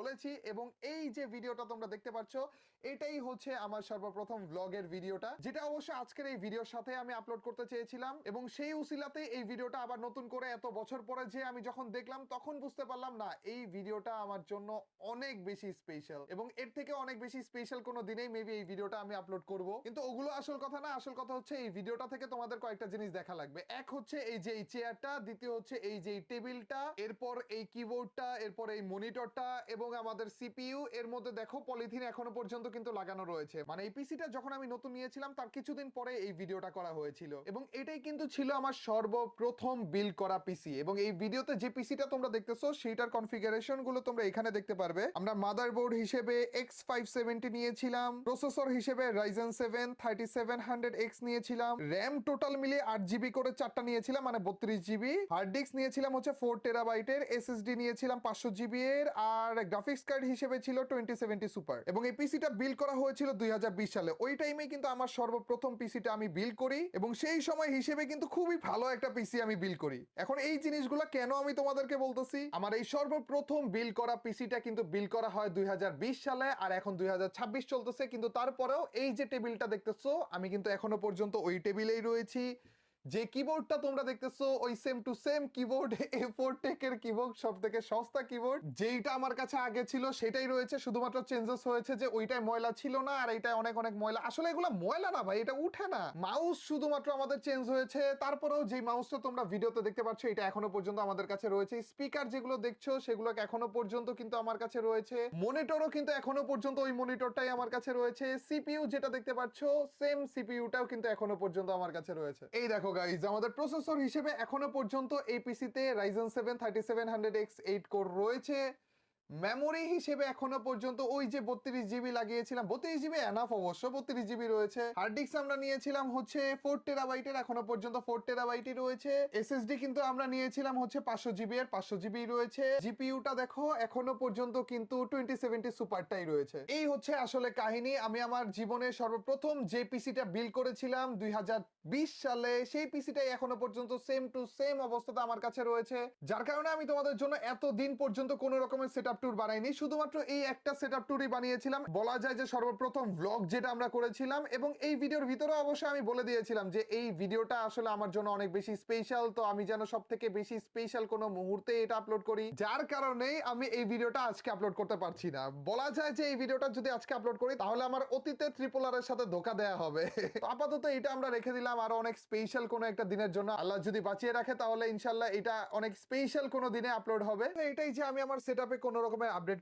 বলেছি, এবং এই যে ভিডিওটা তোমরা দেখতে পাচ্ছ এটাই হচ্ছে আমার সর্বপ্রথম ব্লগের ভিডিওটা, যেটা অবশ্য আজকের এই ভিডিওর সাথে আমি আপলোড করতে চেয়েছিলাম। এবং সেই উসিলাতে এই ভিডিওটা আবার নতুন করে এত বছর পরে যে আমি যখন দেখলাম তখন বুঝতে পারলাম না এই ভিডিওটা আমার জন্য অনেক বেশি স্পেশাল, এবং এর থেকে অনেক বেশি স্পেশাল কোনো দিনেই মেবি এই ভিডিওটা আমি আপলোড করব। কিন্তু ওগুলো আসল কথা না, আসল কথা হচ্ছে এই ভিডিওটা থেকে তোমাদের কয়েকটা জিনিস দেখা লাগবে। এক হচ্ছে এই যে এই চেয়ারটা, দ্বিতীয় হচ্ছে এই যে টেবিলটা, এরপর এই কিবোর্ডটা, এরপর এই মনিটরটা এবং আমাদের সিপিইউ। এর মধ্যে দেখো পলিথিন এখনো পর্যন্ত কিন্তু লাগানো রয়েছে, মানে এই পিসিটা যখন আমি নতুন নিয়েছিলাম তার কিছুদিন পরে এই ভিডিওটা করা হয়েছিল, এবং এটাই কিন্তু ছিল আমার সর্বপ্রথম বিল্ড করা পিসি। এবং এই ভিডিওতে যে পিসিটা তোমরা দেখতেছো সেটার কনফিগারেশন গুলো তোমরা এখানে দেখতে পারবে। আমরা মাদারবোর্ড হিসেবে X570 নিয়েছিলাম, প্রসেসর হিসেবে Ryzen 7 3700X নিয়েছিলাম, র্যাম টোটাল মিলিয়ে 8 GB করে 4টা নিয়েছিলাম, মানে 32 GB। হার্ড ডিস্ক নিয়েছিলাম হচ্ছে 4 TB, এসএসডি নিয়েছিলাম 500 GB এর, আর গ্রাফিক্স কার্ড হিসেবে ছিল 2070 সুপার। এবং এই পিসিটা বিল্ড করা হয়েছিল 2020 সালে। ওই টাইমে কিন্তু আমার সর্বপ্রথম পিসিটা আমি বিল্ড করি, এবং সেই সময় হিসেবে কিন্তু খুবই ভালো একটা পিসি আমি বিল্ড করি। এখন এই জিনিসগুলো কেন আমি তোমাদেরকে বলতেছি, আমার এই সর্বপ্রথম বিল্ড করা পিসিটা কিন্তু বিল্ড করা হয় 2020 সালে, আর এখন 2026 চলতেছে, কিন্তু তারপরেও এই যে টেবিলটা দেখতেছো আমি কিন্তু এখনো পর্যন্ত ওই টেবিলেই রয়েছি। যে কিবোর্ডটা তোমরা দেখতেছো ওই same to same keyboard, A4 টেকের কিবোর্ড, সব থেকে সস্তা কিবোর্ড, যেইটা আমার কাছে আগে ছিল সেটাই রয়েছে, শুধুমাত্র চেঞ্জেস হয়েছে যে ওইটাই ময়লা ছিল না আর এইটাই অনেক অনেক ময়লা। আসলে এগুলো ময়লা না ভাই, এটা উঠে না। মাউস শুধুমাত্র আমাদের চেঞ্জ হয়েছে, তারপরেও যে মাউসটা তোমরা ভিডিওতে দেখতে পাচ্ছ এটা এখনো পর্যন্ত আমাদের কাছে রয়েছে। স্পিকার যেগুলো দেখছো সেগুলো এখনো পর্যন্ত কিন্তু আমার কাছে রয়েছে, মনিটরও কিন্তু এখনো পর্যন্ত ওই মনিটরটাই আমার কাছে রয়েছে, সিপিইউ যেটা দেখতে পাচ্ছ সেম সিপিইউটাও কিন্তু এখনো পর্যন্ত আমার কাছে রয়েছে। এই দেখো গাইজ, আমাদের প্রসেসর হিসেবে এখনো পর্যন্ত এই পিসিতে Ryzen 7 3700X 8 কোর রয়েছে। মেমোরি হিসেবে এখনো পর্যন্ত ওই যে 32 GB লাগিয়েছিলাম, 32 GB এনাফ, অবশ্য 32 GB রয়েছে। হার্ড ডিস্ক আমরা নিয়েছিলাম হচ্ছে 4 TB এর, এখনো পর্যন্ত 4 TB রয়েছে। এসএসডি কিন্তু আমরা নিয়েছিলাম হচ্ছে 500 GB এর, 500 GB রয়েছে। জিপিইউটা দেখো এখনো পর্যন্ত কিন্তু 2070 সুপারটাই রয়েছে। এই হচ্ছে আসলে কাহিনী। আমি আমার জীবনে সর্বপ্রথম যে পিসিটা বিল্ড করেছিলাম 2020 সালে, সেই পিসিটাই এখনো পর্যন্ত সেম টু সেম অবস্থাতে আমার কাছে রয়েছে, যার কারণে আমি তোমাদের জন্য এত দিন পর্যন্ত কোনো রকমের সেটআপ ট্যুর বানাইনি, শুধুমাত্র এই একটা সেটআপ ট্যুরই বানিয়েছিলাম। বলা যায় যে সর্বপ্রথম ব্লগ যেটা আমরা করেছিলাম, এবং এই ভিডিওর ভিতরে অবশ্যই আমি বলে দিয়েছিলাম যে এই ভিডিওটা আসলে আমার জন্য অনেক বেশি স্পেশাল, তো আমি যেন সব থেকে বেশি স্পেশাল কোনো মুহূর্তে এটা আপলোড করি, যার কারণেই আমি এই ভিডিওটা আজকে আপলোড করতে পারছি না। বলা যায় যে এই ভিডিওটা যদি আজকে আপলোড করি তাহলে আমার অতীতে ট্রিপল এর সাথে ধোকা দেয়া হবে। তো আপাতত এটা আমরা রেখে দিলাম আরো অনেক স্পেশাল কোনো একটা দিনের জন্য, আল্লাহ যদি বাঁচিয়ে রাখে তাহলে ইনশাল্লাহ এটা অনেক স্পেশাল কোনো দিনে আপলোড হবে। তো এটাই যে আমি আমার সেটআপে কোনো রকমের আপডেট